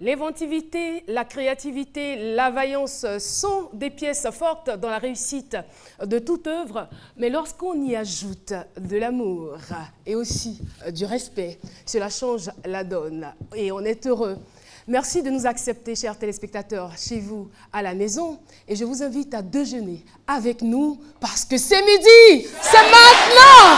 L'inventivité, la créativité, la vaillance sont des pièces fortes dans la réussite de toute œuvre, mais lorsqu'on y ajoute de l'amour et aussi du respect, cela change la donne et on est heureux. Merci de nous accepter, chers téléspectateurs, chez vous, à la maison. Et je vous invite à déjeuner avec nous parce que c'est midi, c'est maintenant!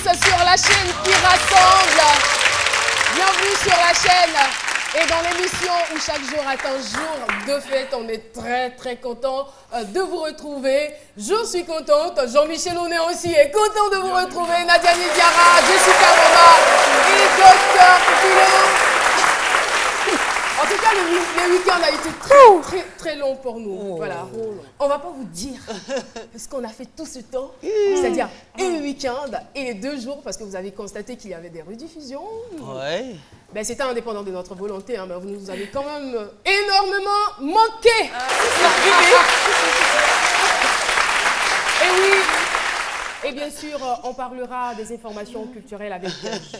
Sur la chaîne qui rassemble. Bienvenue sur la chaîne et dans l'émission où chaque jour est un jour de fête. On est très content de vous retrouver. Je suis contente. Jean-Michel Honnet aussi est content de vous retrouver. Nadia Nidiara, Jessica Boma et Docteur Philo. En tout cas, le week-end a été très long pour nous. Voilà. On va pas vous dire ce qu'on a fait tout ce temps, c'est-à-dire un week-end et 2 jours, parce que vous avez constaté qu'il y avait des rediffusions. Ouais. Ben, c'était indépendant de notre volonté, hein, mais vous nous avez quand même énormément manqué. Et oui. Et bien sûr, on parlera des informations culturelles avec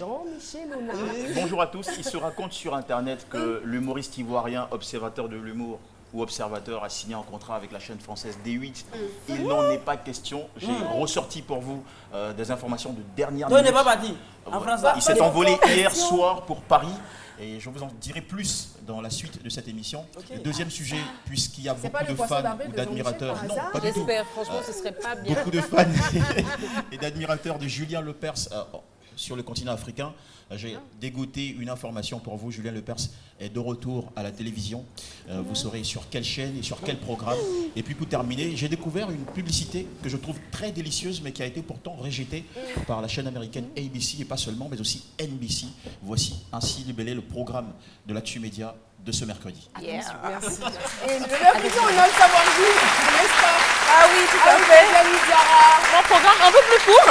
Jean-Michel Honnet. Bonjour à tous. Il se raconte sur Internet que l'humoriste ivoirien, observateur de l'humour ou observateur, a signé un contrat avec la chaîne française D8. Il n'en est pas question. J'ai ressorti pour vous des informations de dernière minute. Il n'est pas parti en France. Il s'est envolé hier soir pour Paris. Et je vous en dirai plus dans la suite de cette émission. Le deuxième sujet, puisqu'il y a beaucoup de fans ou d'admirateurs. Non, pas du tout. J'espère, franchement, ce serait pas bien. Beaucoup de fans et d'admirateurs de Julien Lepers sur le continent africain. J'ai dégoté une information pour vous. Julien Lepers est de retour à la télévision. Vous saurez sur quelle chaîne et sur quel programme. Et puis pour terminer, j'ai découvert une publicité que je trouve très délicieuse, mais qui a été pourtant rejetée par la chaîne américaine ABC, et pas seulement, mais aussi NBC. Voici ainsi libellé le programme de l'Actu Média de ce mercredi. Merci. Et le mercredi, on a le savoir-vivre, n'est-ce pas? Ah oui, tout à fait. Nadia Nidiara. Un programme un peu plus court.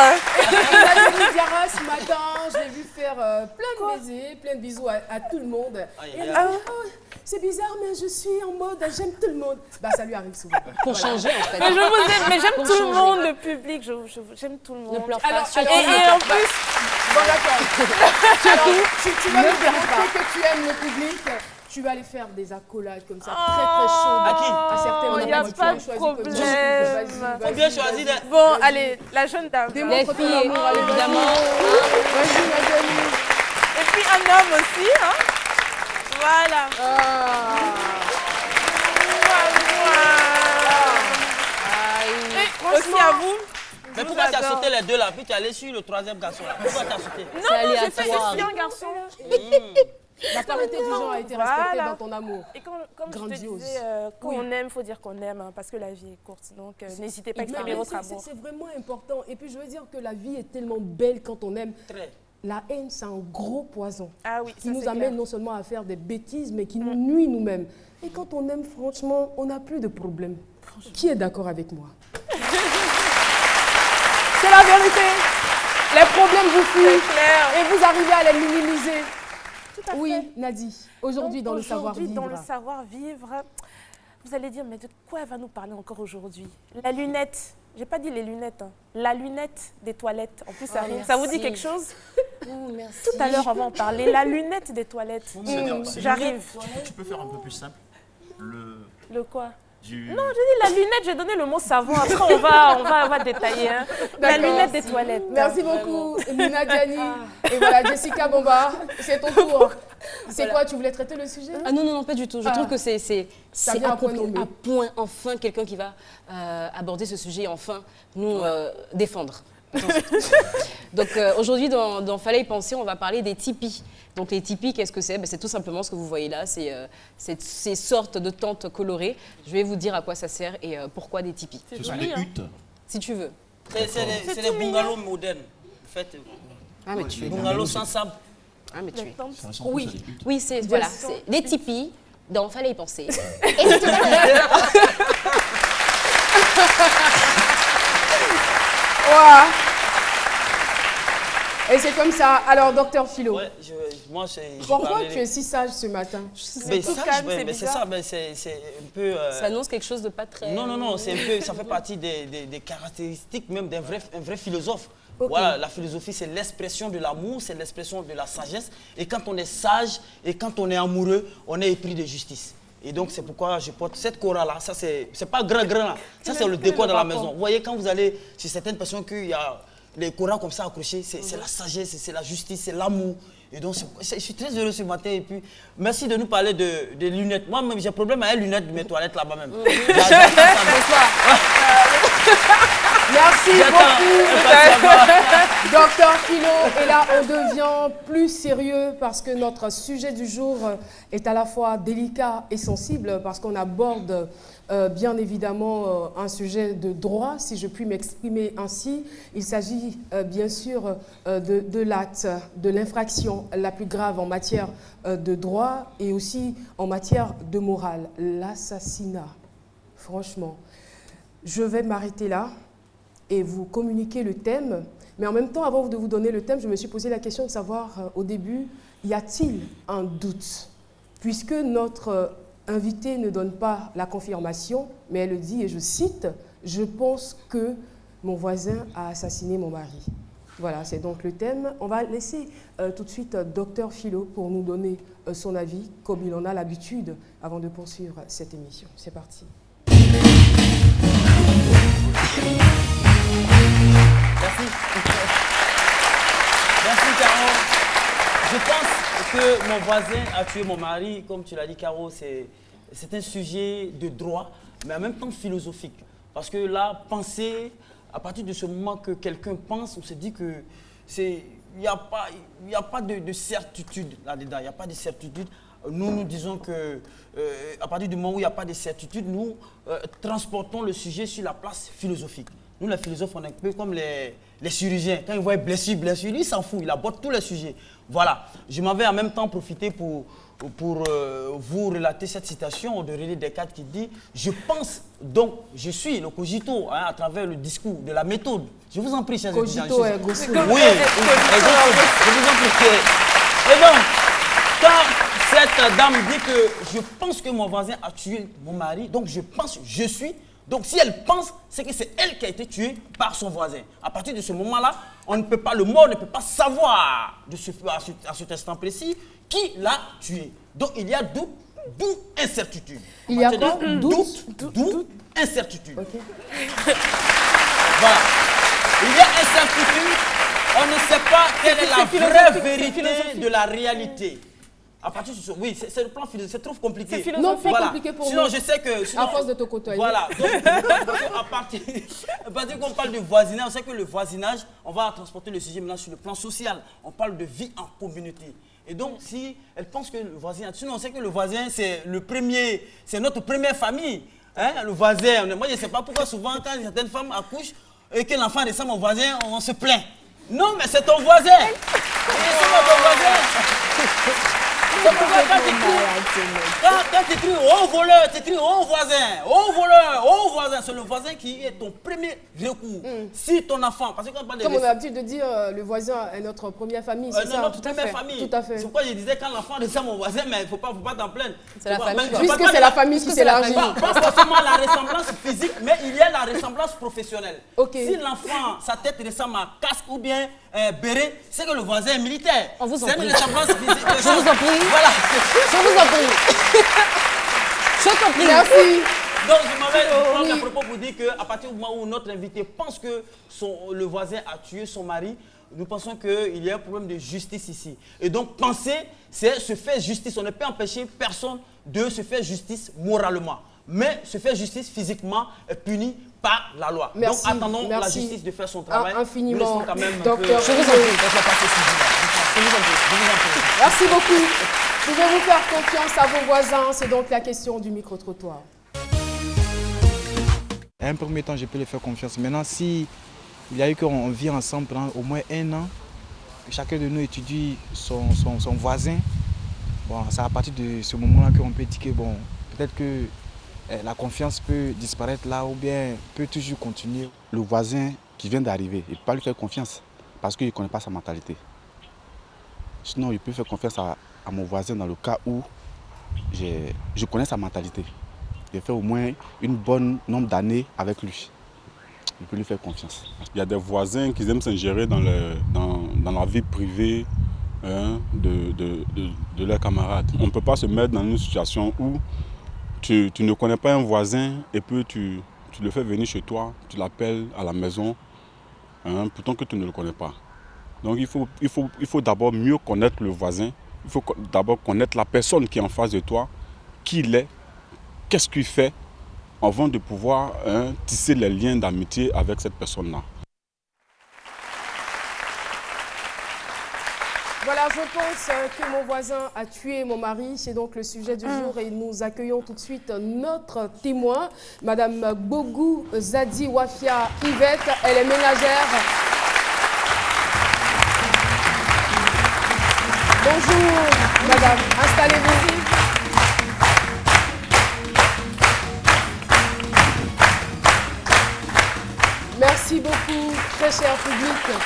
Nadia Nidiara, ce matin, je l'ai vu faire plein de baisers, plein de bisous à tout le monde. Et elle a dit, oh, c'est bizarre, mais je suis en mode, j'aime tout le monde. Bah, ça lui arrive souvent. Pour changer, en fait. Mais je vous aime, mais j'aime tout le monde, le public, j'aime tout le monde. Ne pleure pas. Alors, Et en plus... Bon, d'accord. Alors, tu vas nous montrer que tu aimes le public. Tu vas aller faire des accolades comme ça, très chaudes. À qui? À certains. Il n'y a pas de problème. Faut bien choisir. Bon, allez, la jeune dame. Démontre ton filles, amour, allez, évidemment. Vas-y, Nathalie. Et puis un homme aussi, hein. Voilà. Et aussi à vous. Mais pourquoi tu as sauté les deux là, puis tu es allé sur le troisième garçon là? Pourquoi tu as sauté? Non, j'ai fait aussi un garçon. La parité du genre a été respectée dans ton amour. Et comme je te disais, quand on aime, il faut dire qu'on aime, hein, parce que la vie est courte. Donc n'hésitez pas à exprimer votre amour. C'est vraiment important. Et puis je veux dire que la vie est tellement belle quand on aime. Très. La haine, c'est un gros poison qui nous amène non seulement à faire des bêtises, mais qui nous nuit nous-mêmes. Et quand on aime, franchement, on n'a plus de problème. Qui est d'accord avec moi? C'est la vérité. Les problèmes vous fuient et vous arrivez à les minimiser. Oui, Nadie, aujourd'hui dans le savoir-vivre. Dans le savoir-vivre, vous allez dire, mais de quoi elle va nous parler encore aujourd'hui? La lunette, j'ai pas dit les lunettes, hein. La lunette des toilettes. En plus, ça vous dit quelque chose? Merci. Tout à l'heure, on va en parler. La lunette des toilettes. J'arrive. Tu peux faire un peu plus simple? Le quoi? Non, je dis la lunette, j'ai donné le mot savon. Après, on va détailler. Hein. La lunette des toilettes. Merci beaucoup, Nina Diani. Et voilà, Jessica Bomba, c'est ton tour. C'est quoi, tu voulais traiter le sujet? Ah non, pas du tout. Je trouve que c'est à point, enfin, quelqu'un qui va aborder ce sujet et enfin nous défendre. Donc aujourd'hui, dans Fallait y penser, on va parler des tipis. Donc les tipis, qu'est-ce que c'est? C'est tout simplement ce que vous voyez là, c'est ces sortes de tentes colorées. Je vais vous dire à quoi ça sert et pourquoi des tipis. Ce sont des huttes. Si tu veux. C'est des bungalows modernes. En fait, Ah, mais tu es. bungalows sans sable. Ah, mais tu es. Ça ressemble plus Oui, à des huttes. oui, c'est voilà, c'est les tipis. Dans Fallait y penser. Et si tu veux- Ouah. Et c'est comme ça. Alors, docteur Philo, Ouais, moi, pourquoi tu es si sage ce matin? Mais tout ça, calme, mais c'est c'est bizarre. ça, mais c'est un peu. Ça annonce quelque chose de pas très. Non, c'est un peu, ça fait partie des caractéristiques même d'un vrai philosophe. Ok. Voilà, la philosophie, c'est l'expression de l'amour, c'est l'expression de la sagesse. Et quand on est sage et quand on est amoureux, on est épris de justice. Et donc, c'est pourquoi je porte cette cora-là. Ça, c'est pas grand là. Ça, c'est le décor de la maison. Vous voyez, quand vous allez chez certaines personnes qu'il y a les coras comme ça accrochés, c'est la sagesse, c'est la justice, c'est l'amour. Et donc, je suis très heureux ce matin. Et puis, merci de nous parler de lunettes. Moi-même, j'ai problème avec les lunettes de mes toilettes là-bas même. Merci beaucoup, docteur Philo. Et là, on devient plus sérieux parce que notre sujet du jour est à la fois délicat et sensible parce qu'on aborde bien évidemment un sujet de droit, si je puis m'exprimer ainsi. Il s'agit bien sûr de l'acte, de l'infraction la plus grave en matière de droit et aussi en matière de morale, l'assassinat. Franchement, je vais m'arrêter là et vous communiquer le thème. Mais en même temps, avant de vous donner le thème, je me suis posé la question de savoir au début, y a-t-il un doute? Puisque notre invitée ne donne pas la confirmation, mais elle dit, et je cite, « Je pense que mon voisin a assassiné mon mari ». Voilà, c'est donc le thème. On va laisser tout de suite docteur Philo pour nous donner son avis, comme il en a l'habitude, avant de poursuivre cette émission. C'est parti. Merci. Merci, Caro. Je pense que mon voisin a tué mon mari. Comme tu l'as dit, Caro, c'est un sujet de droit, mais en même temps philosophique. Parce que là, penser, à partir de ce moment que quelqu'un pense, on se dit que il n'y a pas de certitude là-dedans. Il n'y a pas de certitude. Nous disons que à partir du moment où il n'y a pas de certitude, nous transportons le sujet sur la place philosophique. Nous, les philosophes, on est un peu comme les chirurgiens. Quand ils voient blessure, lui, il s'en fout, il aborde tous les sujets. Voilà. Je m'avais en même temps profité pour vous relater cette citation de René Descartes qui dit « Je pense, donc je suis le cogito à travers le discours de la méthode. » Je vous en prie, chers étudiants. Cogito ergo sum. Oui, je vous en prie. Et donc, quand cette dame dit que je pense que mon voisin a tué mon mari, donc je pense, je suis. Donc si elle pense, c'est que c'est elle qui a été tuée par son voisin. À partir de ce moment-là, on ne peut pas, le mort ne peut pas savoir à cet instant précis qui l'a tué. Donc il y a doute, d'où incertitude. Il y a quoi? Doute, d'où incertitude. Okay. Voilà. Il y a incertitude, on ne sait pas quelle est la vraie vérité de la réalité. À partir de ce... Oui, c'est le plan philosophique, c'est trop compliqué. Non, c'est compliqué pour sinon, nous. Je sais que... Sinon, à force de te côtoyer. Voilà. Donc, à partir qu'on parle de voisinage, on sait que le voisinage, on va transporter le sujet maintenant sur le plan social. On parle de vie en communauté. Et donc, si elle pense que le voisin... Sinon, on sait que le voisin, c'est notre première famille. Hein? Le voisin, moi, je ne sais pas pourquoi souvent, quand certaines femmes accouchent et que l'enfant ressemble au voisin, on se plaint. Non, mais c'est ton voisin. C'est ton voisin. Quand tu écris oh voleur, tu écris oh voisin, oh voleur, oh voisin, c'est le voisin qui est ton premier recours. Si ton enfant, parce que quand on parle de... Comme on a l'habitude de dire, le voisin est notre première famille, c'est ça? Notre première famille. Tout à fait. C'est pourquoi je disais quand l'enfant ressemble au voisin, mais il ne faut pas t'en plaindre. C'est la famille. Puisque c'est la famille qui s'élargit. Pas forcément la ressemblance physique, mais il y a la ressemblance professionnelle. Okay. Si l'enfant, sa tête ressemble à casque ou bien béret, c'est que le voisin est militaire. On vous en prie. C'est une ressemblance physique. Je vous en prie. Voilà. Je vous en prie. Je t'en prie. Merci. Donc, je m'avais prendre à propos pour dire qu'à partir du moment où notre invité pense que le voisin a tué son mari, nous pensons qu'il y a un problème de justice ici. Et donc, penser, c'est se faire justice. On ne peut empêcher personne de se faire justice moralement. Mais se faire justice physiquement est puni par la loi. Merci, Donc attendons la merci. justice de faire son travail. Infiniment, Nous laissons quand même docteur. un peu... Je vous en prie, laissez passer ce sujet-là. Je vous en prie. Merci beaucoup. Pouvez-vous faire confiance à vos voisins? C'est donc la question du micro-trottoir. À un premier temps, je peux les faire confiance. Maintenant, si il y a eu qu'on vit ensemble pendant au moins 1 an, que chacun de nous étudie son voisin, bon, c'est à partir de ce moment-là qu'on peut dire que bon, peut-être que la confiance peut disparaître là ou bien peut toujours continuer. Le voisin qui vient d'arriver, il ne peut pas lui faire confiance parce qu'il ne connaît pas sa mentalité. Sinon, il peut faire confiance à mon voisin dans le cas où je connais sa mentalité. J'ai fait au moins une bonne nombre d'années avec lui. Je peux lui faire confiance. Il y a des voisins qui aiment s'ingérer dans la vie privée de leurs camarades. On ne peut pas se mettre dans une situation où tu ne connais pas un voisin et puis tu le fais venir chez toi, tu l'appelles à la maison, pourtant que tu ne le connais pas. Donc il faut d'abord mieux connaître le voisin, il faut d'abord connaître la personne qui est en face de toi, qui il est, qu'est-ce qu'il fait, avant de pouvoir tisser les liens d'amitié avec cette personne-là. Voilà, je pense que mon voisin a tué mon mari. C'est donc le sujet du jour et nous accueillons tout de suite notre témoin, Madame Bogou Zadi Wafia Yvette. Elle est ménagère. Bonjour, Madame. Installez-vous. Merci beaucoup, très cher public.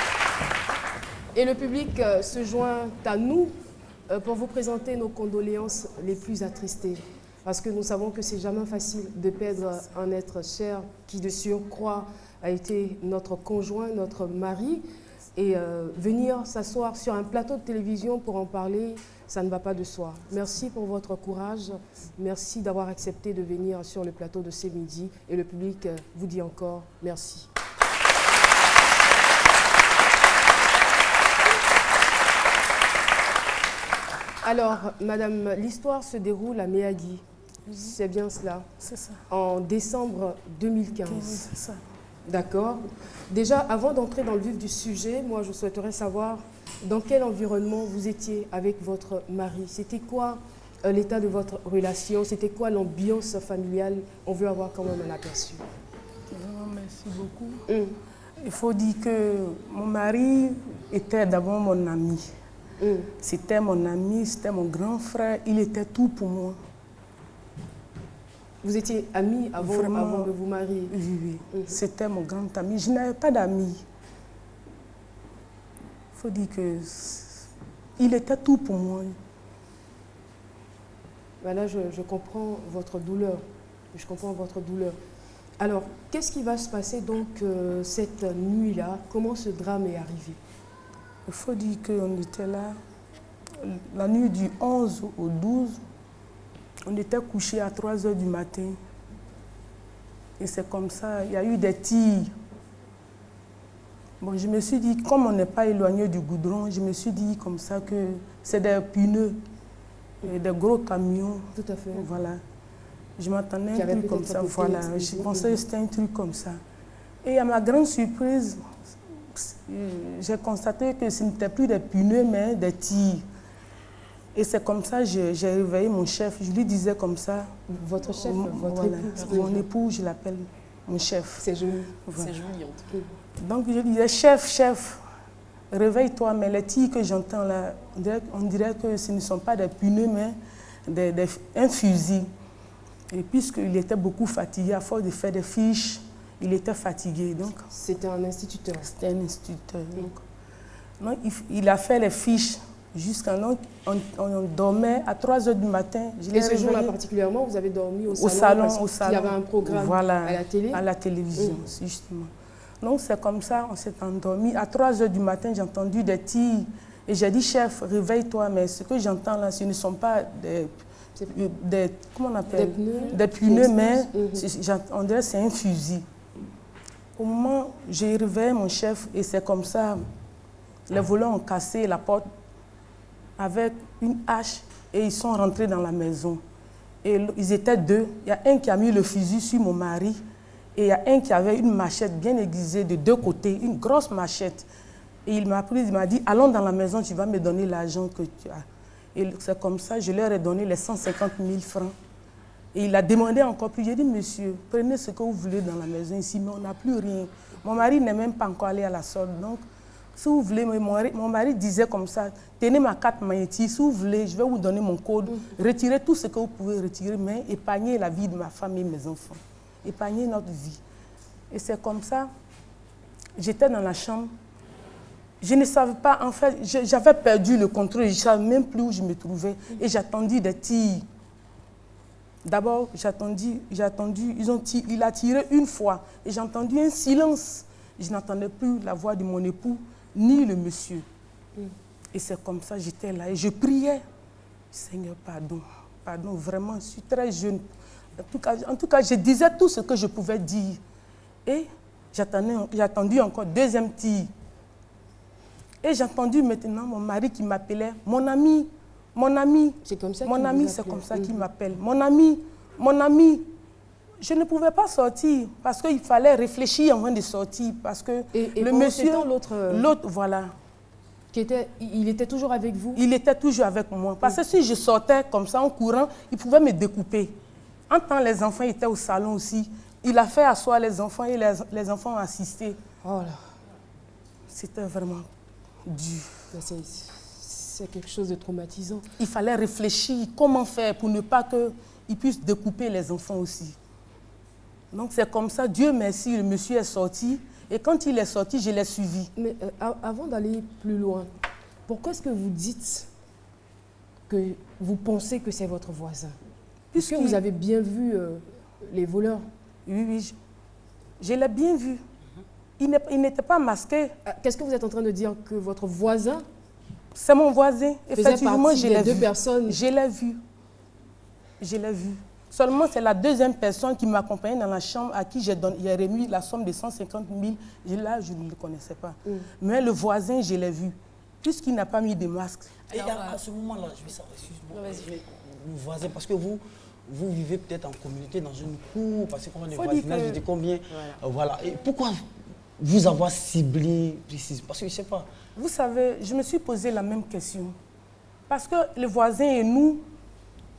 Et le public se joint à nous pour vous présenter nos condoléances les plus attristées. Parce que nous savons que c'est jamais facile de perdre un être cher qui de surcroît a été notre conjoint, notre mari. Et venir s'asseoir sur un plateau de télévision pour en parler, ça ne va pas de soi. Merci pour votre courage. Merci d'avoir accepté de venir sur le plateau de ce midi. Et le public vous dit encore merci. Alors, madame, l'histoire se déroule à Méagui. C'est bien cela? C'est ça. En décembre 2015. C'est ça. D'accord. Déjà, avant d'entrer dans le vif du sujet, moi, je souhaiterais savoir dans quel environnement vous étiez avec votre mari. C'était quoi l'état de votre relation? C'était quoi l'ambiance familiale? On veut avoir quand même un aperçu. Merci beaucoup. Il faut dire que mon mari était d'abord mon ami. C'était mon ami, c'était mon grand frère, il était tout pour moi. Vous étiez amis avant de vous marier? Oui, oui. C'était mon grand ami. Je n'avais pas d'amis. Il faut dire qu'il était tout pour moi. Ben là, je comprends votre douleur. Je comprends votre douleur. Alors, qu'est-ce qui va se passer donc cette nuit-là? Comment ce drame est arrivé? Il faut dire qu'on était là, la nuit du 11 au 12, on était couchés à 3 h du matin. Et c'est comme ça, il y a eu des tirs. Bon, je me suis dit, comme on n'est pas éloigné du goudron, je me suis dit comme ça que c'est des pneus, des gros camions. Tout à fait. Voilà. Je m'attendais à un truc comme ça. Voilà. Je pensais que c'était un truc comme ça. Et à ma grande surprise, j'ai constaté que ce n'était plus des pneus, mais des tirs. Et c'est comme ça que j'ai réveillé mon chef. Je lui disais comme ça. Votre chef, votre époux? Mon époux, je l'appelle mon chef. C'est joli. Voilà. C'est joli, en tout cas. Donc je disais, chef, réveille-toi. Mais les tirs que j'entends là, on dirait que ce ne sont pas des pneus, mais un fusil. Et puisqu'il était beaucoup fatigué, à force de faire des fiches, il était fatigué. C'était un instituteur? C'était un instituteur. Donc, il a fait les fiches jusqu'à nous. On dormait à 3 h du matin. Et ce jour-là particulièrement, vous avez dormi au salon? Au salon. Il y avait un programme à la télé? À la télévision, justement. Donc c'est comme ça, on s'est endormi. À 3 h du matin, j'ai entendu des tirs. Et j'ai dit, chef, réveille-toi. Mais ce que j'entends là, ce ne sont pas comment on appelle? Des pneus, mais on dirait que c'est un fusil. Au moment où j'ai réveillé mon chef, et c'est comme ça, les voleurs ont cassé la porte avec une hache et ils sont rentrés dans la maison. Et ils étaient deux. Il y a un qui a mis le fusil sur mon mari Et il y a un qui avait une machette bien aiguisée de deux côtés, une grosse machette. Et il m'a pris, il m'a dit, allons dans la maison, tu vas me donner l'argent que tu as. Et c'est comme ça, je leur ai donné les 150 000 francs. Et il a demandé encore plus. J'ai dit, monsieur, prenez ce que vous voulez dans la maison ici, mais on n'a plus rien. Mon mari n'est même pas encore allé à la solde. Donc, si vous voulez, mon mari disait comme ça, tenez ma carte magnétique, si vous voulez, je vais vous donner mon code. Retirez tout ce que vous pouvez retirer, mais épargnez la vie de ma femme et mes enfants. Épargnez notre vie. Et c'est comme ça, j'étais dans la chambre. Je ne savais pas, en fait, j'avais perdu le contrôle, je ne savais même plus où je me trouvais. Et j'attendis des tirs. D'abord, j'ai attendu, il a tiré une fois. Et j'ai entendu un silence. Je n'entendais plus la voix de mon époux, ni le monsieur. Et c'est comme ça, j'étais là. Et je priais, Seigneur, pardon, pardon, vraiment, je suis très jeune. En tout cas, je disais tout ce que je pouvais dire. Et j'ai attendu encore deuxième tir. Et j'ai entendu maintenant mon mari qui m'appelait, mon ami. C'est comme ça mon ami, c'est comme ça qu'il m'appelle. Mon ami. Je ne pouvais pas sortir parce qu'il fallait réfléchir avant de sortir. Parce que et le monsieur, l'autre, voilà. Il était toujours avec vous? Il était toujours avec moi. Parce que si je sortais comme ça en courant, il pouvait me découper. En temps, les enfants étaient au salon aussi. Il a fait asseoir les enfants et les enfants ont assisté. Oh là. C'était vraiment dur. C'est quelque chose de traumatisant. Il fallait réfléchir comment faire pour ne pas qu'ils puissent découper les enfants aussi. Donc c'est comme ça, Dieu merci, le monsieur est sorti. Et quand il est sorti, je l'ai suivi. Mais avant d'aller plus loin, pourquoi est-ce que vous dites que vous pensez que c'est votre voisin? Puisque vous avez bien vu les voleurs. Oui, je l'ai bien vu. Il n'était pas masqué. Qu'est-ce que vous êtes en train de dire? Que votre voisin? C'est mon voisin. Effectivement, je l'ai vu. Personnes. Je l'ai vu. Je l'ai vu. Seulement, c'est la deuxième personne qui m'accompagnait dans la chambre à qui j'ai remis la somme de 150 000. Là, je ne le connaissais pas. Mais le voisin, je l'ai vu. Puisqu'il n'a pas mis de masque. Et à ce moment-là, je vais savoir, excuse-moi, le voisin, parce que vous vivez peut-être en communauté, dans une cour, parce que combien de voisinages, je dis combien. Voilà. Et pourquoi vous avoir ciblé précisément? Parce que je ne sais pas. Vous savez, je me suis posé la même question. Parce que les voisins et nous,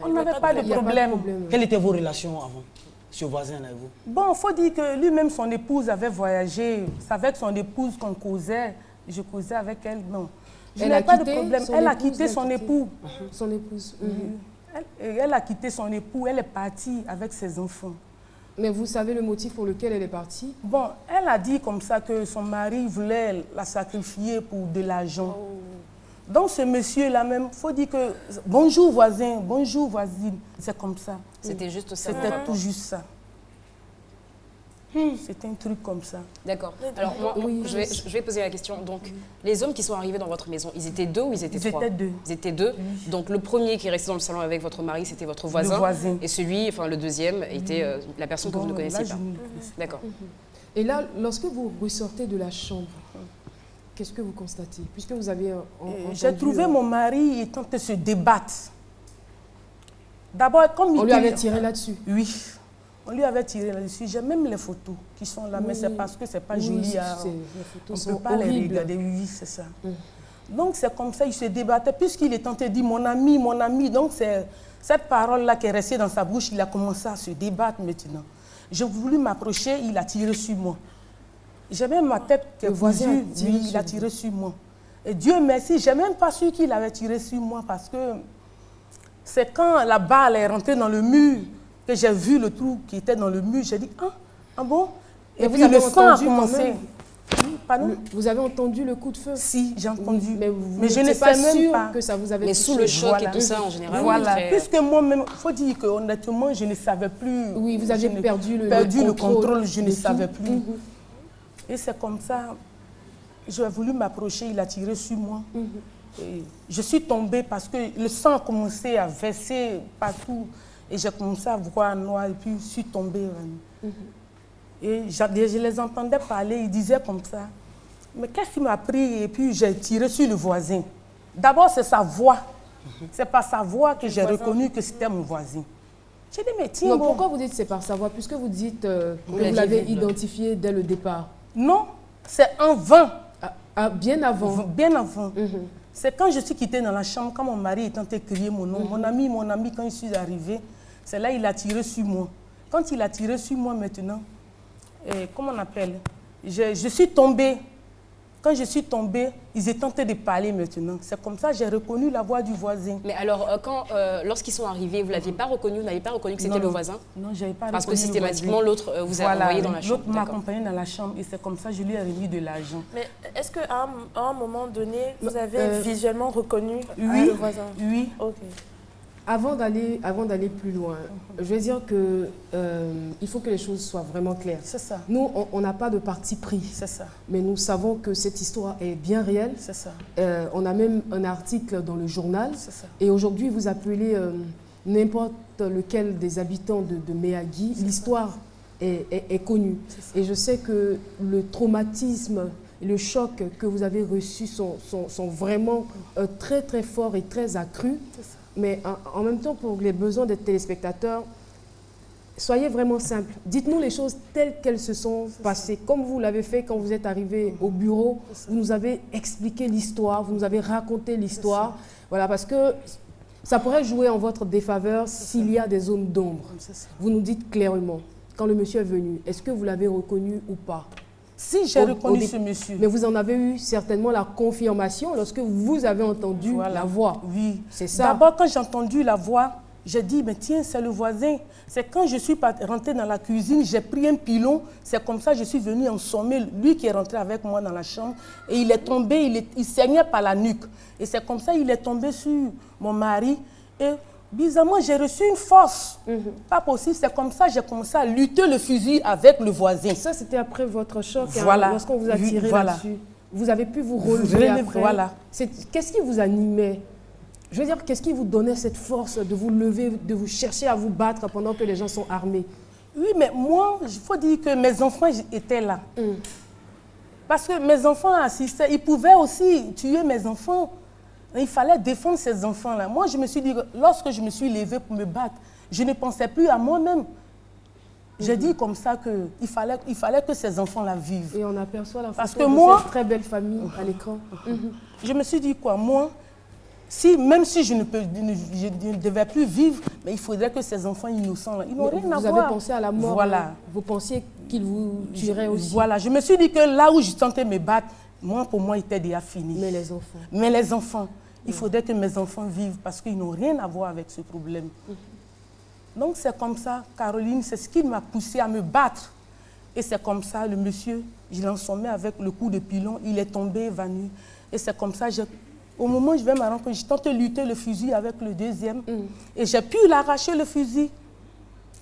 on n'avait pas de problème. Quelles étaient vos relations avant, ce voisin-là et vous? Bon, il faut dire que lui-même, son épouse avait voyagé. C'est avec son épouse qu'on causait. Je causais avec elle, non. Je n'avais pas de problème. Elle a quitté son époux. Son épouse. Elle a quitté son époux. Elle est partie avec ses enfants. Mais vous savez le motif pour lequel elle est partie? Bon, elle a dit comme ça que son mari voulait la sacrifier pour de l'argent. Donc ce monsieur-là même, il faut dire que bonjour voisin, bonjour voisine, c'est comme ça. C'était juste ça? C'était tout juste ça. C'était un truc comme ça. D'accord. Alors moi, je vais poser la question. Donc, les hommes qui sont arrivés dans votre maison, ils étaient deux ou ils étaient trois? Ils étaient deux. Ils étaient deux. Donc le premier qui est resté dans le salon avec votre mari, c'était votre voisin. Le voisin. Et celui, enfin le deuxième, était la personne que vous ne connaissiez pas. D'accord. Et là, lorsque vous ressortez de la chambre, qu'est-ce que vous constatez? Puisque vous avez j'ai trouvé mon mari étant de se débattre. D'abord, comme on lui avait tiré là-dessus? Oui. On lui avait tiré là-dessus. J'ai même les photos qui sont là, mais c'est parce que ce n'est pas joli. On ne peut pas les regarder. Oui, c'est ça. Donc, c'est comme ça, il se débattait. Puisqu'il est tenté de dire mon ami, mon ami. Donc, c'est cette parole-là qui est restée dans sa bouche. Il a commencé à se débattre maintenant. J'ai voulu m'approcher, il a tiré sur moi. J'ai même ma tête qui est cousue. Oui, il a tiré sur moi. Et Dieu merci, je n'ai même pas su qu'il avait tiré sur moi parce que c'est quand la balle est rentrée dans le mur que j'ai vu le trou qui était dans le mur. J'ai dit, ah bon? Et puis le sang a commencé. Pardon? Vous avez entendu le coup de feu? Si, j'ai entendu. Mais je ne sais pas même pas que ça vous avait touché. Mais sous le choc et tout ça, en général. Voilà. Puisque moi-même, il faut dire qu'honnêtement, je ne savais plus. Oui, vous avez perdu le contrôle, je ne savais plus. Et c'est comme ça, j'ai voulu m'approcher, il a tiré sur moi. Et je suis tombée parce que le sang a commencé à verser partout. Et j'ai commencé à voir noir et puis je suis tombée. Et je les entendais parler, ils disaient comme ça. Mais qu'est-ce qui m'a pris? Et puis j'ai tiré sur le voisin. D'abord, c'est sa voix. C'est par sa voix que j'ai reconnu que c'était mon voisin. J'ai dit, mais tiens, Non, bon. pourquoi vous dites c'est par sa voix? Puisque vous dites que vous l'aviez l'avez vu, identifié dès le départ. Non, c'est en vain. Bien avant. Bien avant. C'est quand je suis quittée dans la chambre, quand mon mari est en train de crier mon nom. Mon ami, quand je suis arrivée, c'est là il a tiré sur moi. Quand il a tiré sur moi maintenant, comment on appelle? Je suis tombée. Quand je suis tombée, ils étaient en train de parler maintenant. C'est comme ça que j'ai reconnu la voix du voisin. Mais alors, lorsqu'ils sont arrivés, vous ne l'aviez pas reconnu, vous n'avez pas reconnu que c'était le voisin? Non, je n'avais pas reconnu. Parce que systématiquement, l'autre vous a envoyé dans la chambre. L'autre m'a accompagné dans la chambre et c'est comme ça que je lui ai remis de l'argent. Mais est-ce qu'à un moment donné, vous avez visuellement reconnu le voisin? Oui. Ok. Avant d'aller plus loin, je veux dire que il faut que les choses soient vraiment claires. C'est ça. Nous, on n'a pas de parti pris. C'est ça. Mais nous savons que cette histoire est bien réelle. C'est ça. On a même un article dans le journal. C'est ça. Et aujourd'hui, vous appelez n'importe lequel des habitants de Méagui. L'histoire est connue. Et je sais que le traumatisme et le choc que vous avez reçu sont vraiment très, très forts et très accrus. Mais en même temps, pour les besoins des téléspectateurs, soyez vraiment simple. Dites-nous les choses telles qu'elles se sont passées, comme vous l'avez fait quand vous êtes arrivé au bureau. Vous nous avez expliqué l'histoire, vous nous avez raconté l'histoire. Voilà, parce que ça pourrait jouer en votre défaveur s'il y a des zones d'ombre. Vous nous dites clairement, quand le monsieur est venu, est-ce que vous l'avez reconnu ou pas? Si, j'ai reconnu ce monsieur. Mais vous en avez eu certainement la confirmation lorsque vous avez entendu la voix. Oui. C'est ça. D'abord, quand j'ai entendu la voix, j'ai dit, mais tiens, c'est le voisin. C'est quand je suis rentrée dans la cuisine, j'ai pris un pilon. C'est comme ça que je suis venue en sommeil. Lui qui est rentré avec moi dans la chambre. Et il est tombé, il saignait par la nuque. Et c'est comme ça qu'il est tombé sur mon mari. Et bizarrement, j'ai reçu une force. Pas possible. C'est comme ça que j'ai commencé à lutter le fusil avec le voisin. Ça, c'était après votre choc. Voilà. Lorsqu'on vous a tiré là-dessus. Vous avez pu vous relever après. Voilà. Qu'est-ce qui vous animait? Je veux dire, qu'est-ce qui vous donnait cette force de vous lever, de vous chercher à vous battre pendant que les gens sont armés? Oui, mais moi, il faut dire que mes enfants étaient là. Parce que mes enfants assistaient. Ils pouvaient aussi tuer mes enfants. Il fallait défendre ces enfants-là. Moi, je me suis dit, lorsque je me suis levée pour me battre, je ne pensais plus à moi-même. J'ai dit comme ça qu'il fallait que ces enfants-là vivent. Et on aperçoit la Parce photo que de moi, cette très belle famille à l'écran. Je me suis dit quoi, moi, même si je ne devais plus vivre, mais il faudrait que ces enfants innocents-là, ils n'ont rien à voir. Vous avez pensé à la mort. Voilà. Vous pensiez qu'ils vous tueraient aussi. Voilà, je me suis dit que là où je tentais de me battre, pour moi, il était déjà fini. Mais les enfants. Mais les enfants, il faudrait que mes enfants vivent parce qu'ils n'ont rien à voir avec ce problème. Donc c'est comme ça, Caroline, c'est ce qui m'a poussée à me battre. Et c'est comme ça, le monsieur, je l'ai ensommé avec le coup de pilon, il est tombé, évanoui. Et c'est comme ça, au moment où je vais me rendre compte, je tente de lutter le fusil avec le deuxième. Et j'ai pu l'arracher le fusil.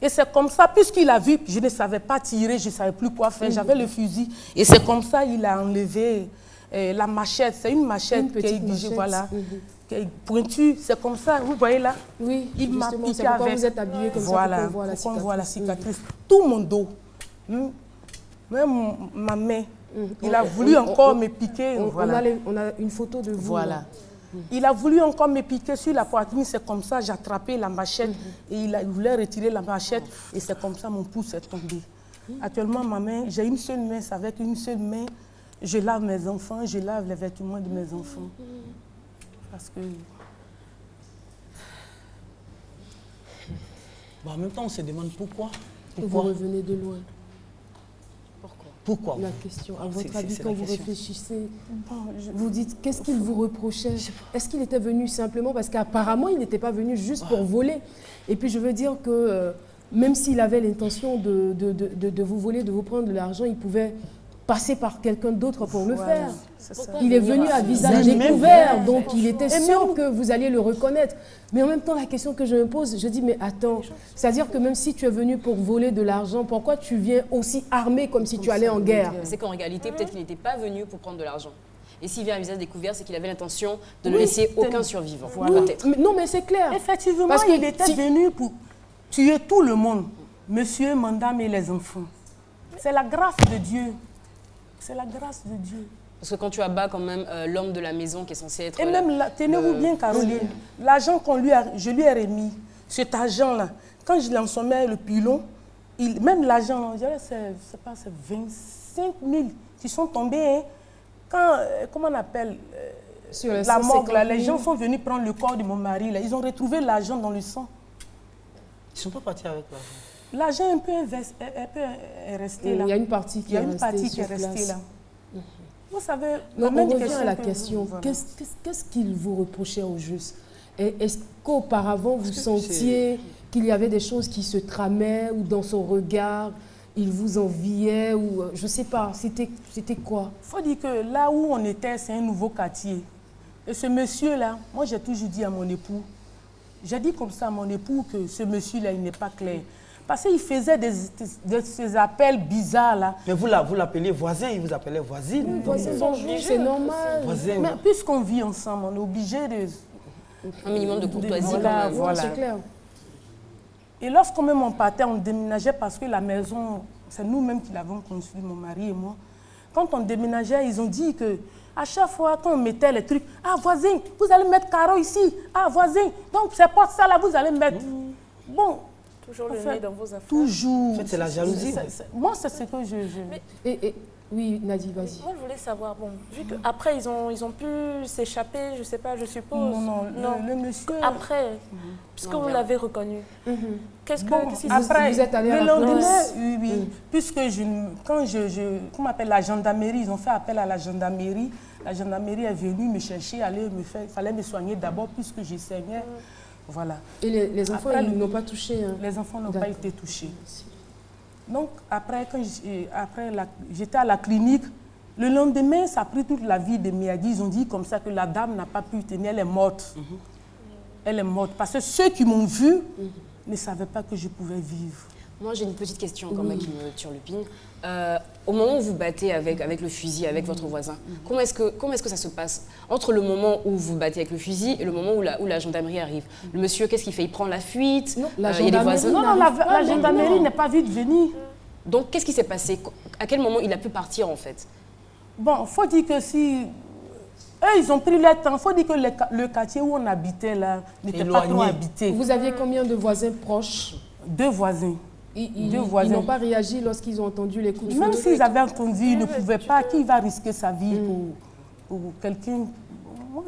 Et c'est comme ça, puisqu'il a vu, je ne savais pas tirer, je ne savais plus quoi faire, j'avais le fusil. Et c'est comme ça qu'il a enlevé la machette. C'est une machette qui est dirigée, voilà, qui est pointue. C'est comme ça, vous voyez là? Oui, il m'a piqué avec. Vous êtes habillé comme voilà, ça pour qu'on voit la cicatrice. Tout mon dos, même ma main. Il a voulu encore me piquer. Voilà. On a une photo de vous. Voilà. Il a voulu encore me piquer sur la poitrine, c'est comme ça, j'ai attrapé la machette et il voulait retirer la machette et c'est comme ça mon pouce est tombé. Actuellement, ma main, j'ai une seule main, c'est avec une seule main, je lave mes enfants, je lave les vêtements de mes enfants. Parce que... Bon, en même temps, on se demande pourquoi. Vous revenez de loin. Pourquoi? La question, à votre avis, quand vous réfléchissez, vous dites, qu'est-ce qu'il vous reprochait? Est-ce qu'il était venu simplement parce qu'apparemment, il n'était pas venu juste pour voler? Et puis, je veux dire que même s'il avait l'intention de vous voler, de vous prendre de l'argent, il pouvait passer par quelqu'un d'autre pour le faire. Il est venu à visage découvert, donc il était sûr que vous alliez le reconnaître. Mais en même temps, la question que je me pose, je dis, mais attends, c'est-à-dire que même si tu es venu pour voler de l'argent, pourquoi tu viis aussi armé comme si tu allais en guerre? C'est qu'en réalité, peut-être qu'il n'était pas venu pour prendre de l'argent. Et s'il vient à visage découvert, c'est qu'il avait l'intention de ne laisser aucun survivant. Voilà. Non, mais c'est clair. Effectivement, parce qu'il était venu pour tuer tout le monde. Monsieur, madame et les enfants. C'est la grâce de Dieu. C'est la grâce de Dieu. Parce que quand tu abats quand même l'homme de la maison qui est censé être... Et même, tenez-vous bien, Caroline, l'argent je lui ai remis, cet agent-là, quand je l'ensommais le pilon, même l'agent, je dirais, c'est 25 000 qui sont tombés. Hein. Quand, comment on appelle sur les la morgue, là, les gens sont venus prendre le corps de mon mari. Là. Ils ont retrouvé l'argent dans le sang. Ils ne sont pas partis avec l'argent. L'argent est resté là. Il y a une partie qui est restée là. Vous savez, on revient à la question. Voilà. Qu'est-ce qu'il vous reprochait au juste? Est-ce qu'auparavant, vous sentiez qu'il y avait des choses qui se tramaient ou dans son regard, il vous enviait ou je ne sais pas, c'était quoi? Il faut dire que là où on était, c'est un nouveau quartier. Et ce monsieur-là, moi j'ai toujours dit à mon époux, j'ai dit comme ça à mon époux que ce monsieur-là, il n'est pas clair. Parce qu'il faisait ces appels bizarres là. Mais vous l'appelez voisin, il vous appelait voisine. Oui, voisins sont juges, c'est normal. Voisin, mais puisqu'on vit ensemble, on est obligé de... Un minimum de courtoisie. Voilà. C'est clair. Et lorsqu'on même on partait, on déménageait parce que la maison, c'est nous-mêmes qui l'avons construite, mon mari et moi. Quand on déménageait, ils ont dit que à chaque fois qu'on mettait les trucs, ah voisin, vous allez mettre carreau ici, ah voisin, donc c'est pas ça là, vous allez mettre. Bon. Toujours le nez dans vos affaires. Toujours. En fait, c'est la jalousie. Moi, c'est ce que je... Oui, Nadie, vas-y. Moi, je voulais savoir, bon, vu qu'après, ils ont pu s'échapper, je ne sais pas, je suppose. Non, le monsieur... Après, puisque vous l'avez reconnu, qu'est-ce qui après, vous êtes allé à le la lendemain, place. oui. Puisque comment on appelle la gendarmerie, ils ont fait appel à la gendarmerie. La gendarmerie est venue me chercher, il fallait me soigner d'abord puisque je saignais. Voilà. Et les enfants, après, ils n'ont pas touché hein. Les enfants n'ont pas été touchés. Donc, après, j'étais à la clinique, le lendemain, ça a pris toute la vie de Miadi. Ils ont dit comme ça que la dame n'a pas pu tenir, elle est morte. Elle est morte. Parce que ceux qui m'ont vue ne savaient pas que je pouvais vivre. Moi, j'ai une petite question quand même qui me turlupine. Au moment où vous battez avec le fusil, avec votre voisin, comment est-ce que ça se passe entre le moment où vous battez avec le fusil et le moment où la gendarmerie arrive? Le monsieur, qu'est-ce qu'il fait? Il prend la fuite? Non, il y a des voisins. la gendarmerie n'est pas vite venue. Donc, qu'est-ce qui s'est passé? À quel moment il a pu partir, en fait? Bon, il faut dire que si... Eux, ils ont pris leur temps. Il faut dire que le quartier où on habitait, là, n'était pas trop habité. Vous aviez combien de voisins proches? 2 voisins. Ils n'ont pas réagi lorsqu'ils ont entendu les coups de feu? Même s'ils avaient entendu, ils ne pouvaient pas. Qui va risquer sa vie pour quelqu'un? Moi,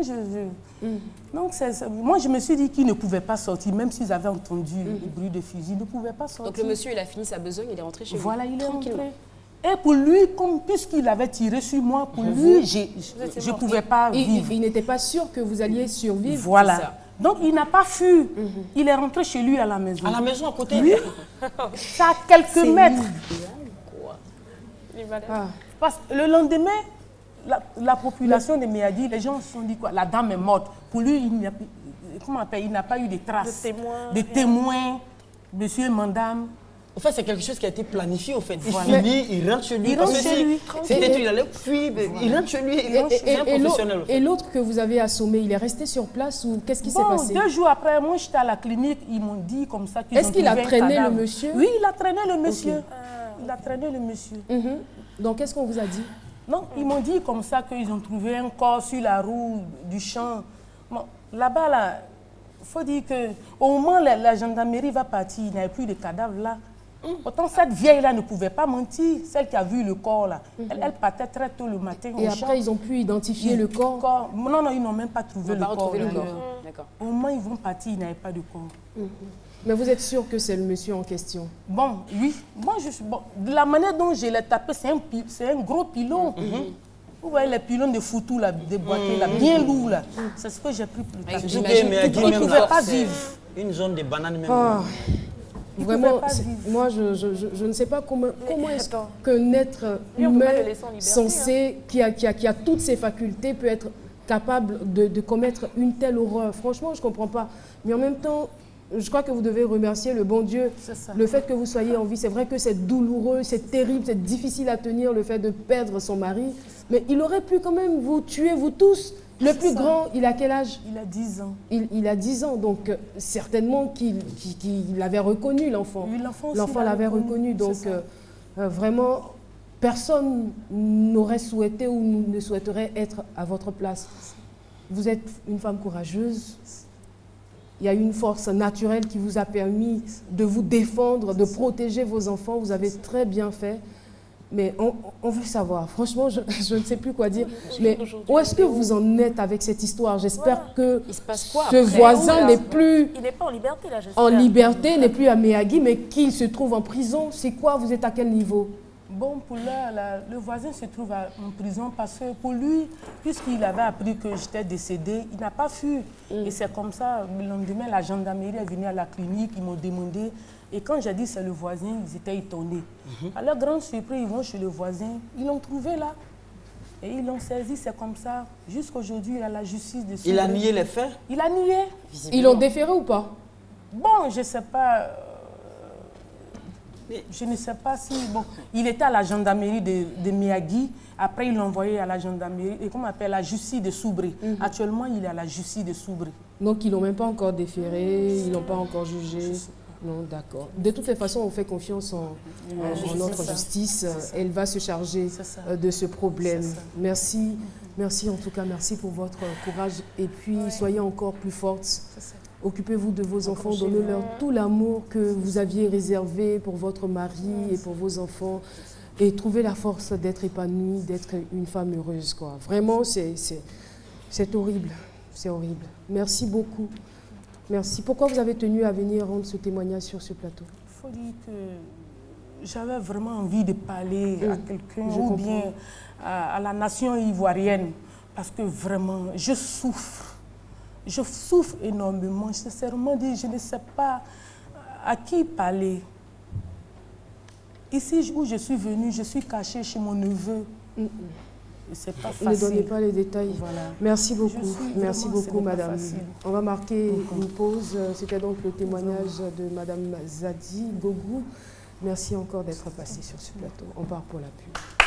je me suis dit qu'ils ne pouvaient pas sortir, même s'ils avaient entendu le bruit de fusil, ils ne pouvaient pas sortir. Donc le monsieur, il a fini sa besogne, il est rentré chez lui. Voilà, il est rentré. Et pour lui, puisqu'il avait tiré sur moi, pour lui, je ne pouvais pas vivre. Il n'était pas sûr que vous alliez survivre. Voilà. Ça. Donc, il n'a pas fui. Il est rentré chez lui à la maison. À la maison à côté? Oui. Ça a quelques mètres. Parce que le lendemain, la population de Miadi, les gens se sont dit quoi? La dame est morte. Pour lui, il n'a pas eu de traces. De témoins, monsieur et madame. En fait, c'est quelque chose qui a été planifié, au fait. Il Voilà. il rentre chez lui. Il rentre chez lui. Il allait fuir, il rentre chez lui. C'est un professionnel. Et l'autre que vous avez assommé, il est resté sur place ou qu'est-ce qui s'est passé? 2 jours après, moi, j'étais à la clinique. Ils m'ont dit comme ça qu'ils ont Est-ce qu'il a traîné le monsieur? Oui, il a traîné le monsieur. Il a traîné le monsieur. Donc, qu'est-ce qu'on vous a dit? Non, ils m'ont dit comme ça qu'ils ont trouvé un corps sur la roue du champ. Bon, là-bas, là, il faut dire qu'au moment où la gendarmerie va partir, il n'y avait plus de cadavres là. Autant cette vieille-là ne pouvait pas mentir, celle qui a vu le corps là. Elle partait très tôt le matin. Et après, ils ont pu identifier le corps? Non, ils n'ont même pas trouvé le corps. D'accord. Au moment où ils vont partir, il n'y avait pas de corps. Mais vous êtes sûr que c'est le monsieur en question? Bon, oui. Moi, de la manière dont je l'ai tapé, c'est un gros pilon. Vous voyez les pylônes de foutou, là, déboîtés, là, bien lourds, là. C'est ce que j'ai pris pour taper. Il ne pouvait pas vivre. Une zone de banane même. Vraiment, moi, je ne sais pas comment est-ce qu'un être humain censé, qui a toutes ses facultés, peut être capable de commettre une telle horreur. Franchement, je ne comprends pas. Mais en même temps, je crois que vous devez remercier le bon Dieu. Le fait que vous soyez en vie, c'est vrai que c'est douloureux, c'est terrible, c'est difficile à tenir, le fait de perdre son mari. Mais il aurait pu quand même vous tuer, vous tous. Le plus grand, il a quel âge? Il a 10 ans. Il a 10 ans, donc certainement qu'il avait reconnu l'enfant. Oui, l'enfant l'avait reconnu, donc vraiment, personne n'aurait souhaité ou ne souhaiterait être à votre place. Vous êtes une femme courageuse. Il y a une force naturelle qui vous a permis de vous défendre, de protéger vos enfants. Vous avez très bien fait. Mais on veut savoir. Franchement, je ne sais plus quoi dire. Mais où est-ce que vous en êtes avec cette histoire? J'espère que ce voisin n'est plus... Il n'est pas en liberté, là, j'espère. En liberté, n'est plus à Méagui, mais qu'il se trouve en prison. C'est quoi? Vous êtes à quel niveau? Bon, pour le voisin se trouve en prison parce que pour lui, puisqu'il avait appris que j'étais décédée, il n'a pas fui. Et c'est comme ça, le lendemain, la gendarmerie est venue à la clinique, ils m'ont demandé. Et quand j'ai dit c'est le voisin, ils étaient étonnés. À leur grande surprise, ils vont chez le voisin, ils l'ont trouvé là. Et ils l'ont saisi, c'est comme ça. Jusqu'aujourd'hui, il a la justice de Il a nié les faits? Il a nié. Ils l'ont déféré ou pas? Bon, je ne sais pas. Je ne sais pas si... Bon, il était à la gendarmerie de Méagui. Après, ils l'ont envoyé à la gendarmerie, et qu'on appelle la justice de Soubré. Actuellement, il est à la justice de Soubré. Donc, ils ne l'ont même pas encore déféré, ils ne l'ont pas encore jugé. Non, d'accord. De toutes les façons, on fait confiance en notre justice. Elle va se charger de ce problème. Merci. Merci en tout cas, merci pour votre courage. Et puis, soyez encore plus fortes. Occupez-vous de vos enfants, donnez-leur tout l'amour que vous aviez réservé pour votre mari et pour vos enfants. Et trouvez la force d'être épanouie, d'être une femme heureuse, quoi. Vraiment, c'est horrible. C'est horrible. Merci beaucoup. Merci. Pourquoi vous avez tenu à venir rendre ce témoignage sur ce plateau? Il faut dire que j'avais vraiment envie de parler à quelqu'un ou bien à la nation ivoirienne. Parce que vraiment, je souffre. Je souffre énormément. Sincèrement, je ne sais pas à qui parler. Ici où je suis venue, je suis cachée chez mon neveu. C'est pas facile. Ne donnez pas les détails. Voilà. Merci beaucoup, madame. On va marquer une pause. C'était donc le témoignage de madame Zadi Gogou. Merci encore d'être passée sur ce plateau. On part pour la pub.